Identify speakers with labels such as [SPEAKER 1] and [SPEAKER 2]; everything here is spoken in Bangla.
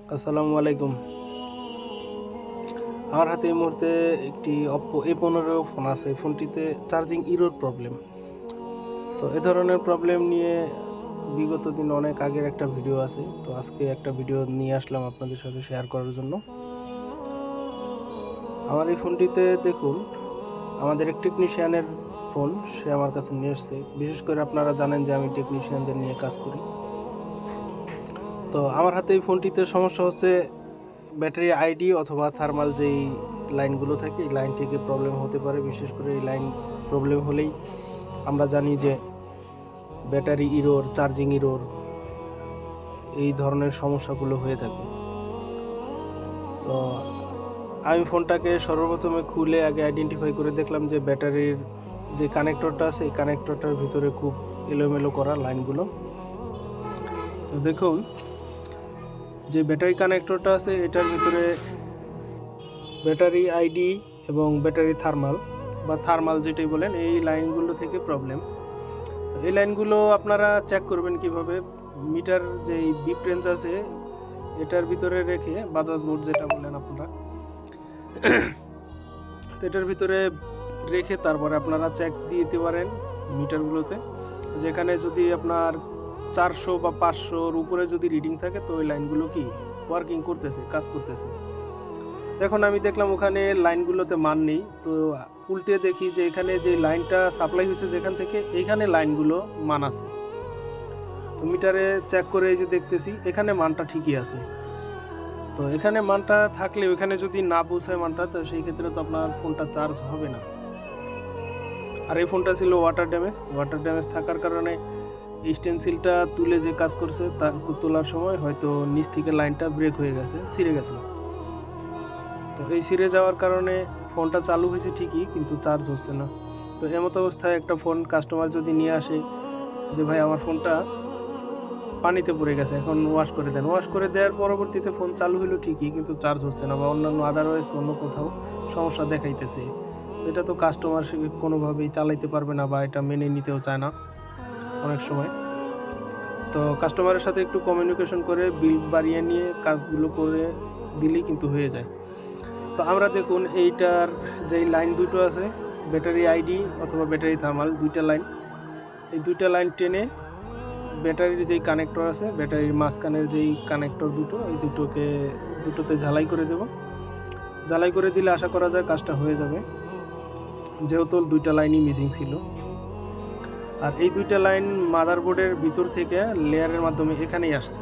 [SPEAKER 1] আসসালামু আলাইকুম। আমার হাতে এই মুহূর্তে একটি Oppo A15 ফোন আছে। ফোনটিতে চার্জিং ইরোর প্রবলেম। তো এ ধরনের প্রবলেম নিয়ে বিগত দিন অনেক আগের একটা ভিডিও আছে। তো আজকে একটা ভিডিও নিয়ে আসলাম আপনাদের সাথে শেয়ার করার জন্য। আমার এই ফোনটিতে দেখুন, আমাদের এক টেকনিশিয়ানের ফোন, সে আমার কাছে নিয়ে এসছে। বিশেষ করে আপনারা জানেন যে আমি টেকনিশিয়ানদের নিয়ে কাজ করি। তো আমার হাতে এই ফোনটিতে সমস্যা হচ্ছে ব্যাটারি আইডি অথবা থার্মাল যেই লাইনগুলো থাকে, এই লাইন থেকে প্রবলেম হতে পারে। বিশেষ করে এই লাইন প্রবলেম হলেই আমরা জানি যে ব্যাটারি ইরোর, চার্জিং ইরোর, এই ধরনের সমস্যাগুলো হয়ে থাকে। তো আমি ফোনটাকে সর্বপ্রথমে খুলে আগে আইডেন্টিফাই করে দেখলাম যে ব্যাটারির যে কানেক্টরটা আছে, এই কানেক্টরটার ভিতরে খুব এলোমেলো করা লাইনগুলো। তো দেখুন, যে ব্যাটারি কানেক্টরটা আছে এটার ভিতরে ব্যাটারি আইডি এবং ব্যাটারি থার্মাল বা থার্মাল যেটাই বলেন, এই লাইনগুলো থেকে প্রবলেম। তো এই লাইনগুলো আপনারা চেক করবেন কিভাবে? মিটার যেই বিপ রেঞ্জ আছে এটার ভিতরে রেখে, বাজাজ মোড যেটা বলেন আপনারা, তো এটার ভিতরে রেখে তারপরে আপনারা চেক দিয়ে দিতে পারেন মিটারগুলোতে। যেখানে যদি আপনার 400 বা 500-র উপরে যদি রিডিং থাকে, তো ওই লাইনগুলো কি ওয়ার্কিং করতেছে, কাজ করতেছে। এখন আমি দেখলাম ওখানে লাইনগুলোতে মান নেই। তো উল্টে দেখি যে এখানে যে লাইনটা সাপ্লাই হয়েছে যেখান থেকে, এইখানে লাইনগুলো মান আছে। তো মিটারে চেক করে এই যে দেখতেছি এখানে মানটা ঠিকই আছে। তো এখানে মানটা থাকলে ওখানে যদি না পৌঁছায় মানটা, তো সেই ক্ষেত্রে তো আপনার ফোনটা চার্জ হবে না। আর এই ফোনটা ছিল ওয়াটার ড্যামেজ থাকার কারণে স্টেনসিলটা তুলে যে কাজ করছে, তা তোলার সময় হয়তো নিচ থেকে লাইনটা ব্রেক হয়ে গেছে, ছিঁড়ে গেছে। তো এই ছিঁড়ে যাওয়ার কারণে ফোনটা চালু হয়েছে ঠিকই, কিন্তু চার্জ হচ্ছে না। তো এমত অবস্থায় একটা ফোন কাস্টমার যদি নিয়ে আসে যে ভাই আমার ফোনটা পানিতে পড়ে গেছে, এখন ওয়াশ করে দেন, ওয়াশ করে দেওয়ার পরবর্তীতে ফোন চালু হলো ঠিকই, কিন্তু চার্জ হচ্ছে না বা অন্যান্য আদারওয়াইজ অন্য কোথাও সমস্যা দেখাইতেছে, তো এটা তো কাস্টমার কোনোভাবেই চালাইতে পারবে না বা এটা মেনে নিতেও চায় না অনেক সময়। তো কাস্টমারের সাথে একটু কমিউনিকেশন করে বিল বাড়িয়ে নিয়ে কাজগুলো করে দিলেই কিন্তু হয়ে যায়। তো আমরা দেখুন এইটার যেই লাইন দুটো আছে, ব্যাটারি আইডি অথবা ব্যাটারি থার্মাল, দুইটা লাইন, এই দুইটা লাইন টেনে ব্যাটারির যেই কানেক্টর আছে, ব্যাটারির মাঝখানের যেই কানেক্টর দুটো, এই দুটোতে ঝালাই করে দেব। ঝালাই করে দিলে আশা করা যায় কাজটা হয়ে যাবে, যেহেতু দুইটা লাইনই মিসিং ছিল। আর এই দুইটা লাইন মাদারবোর্ডের ভিতর থেকে লেয়ারের মাধ্যমে এখানেই আসছে।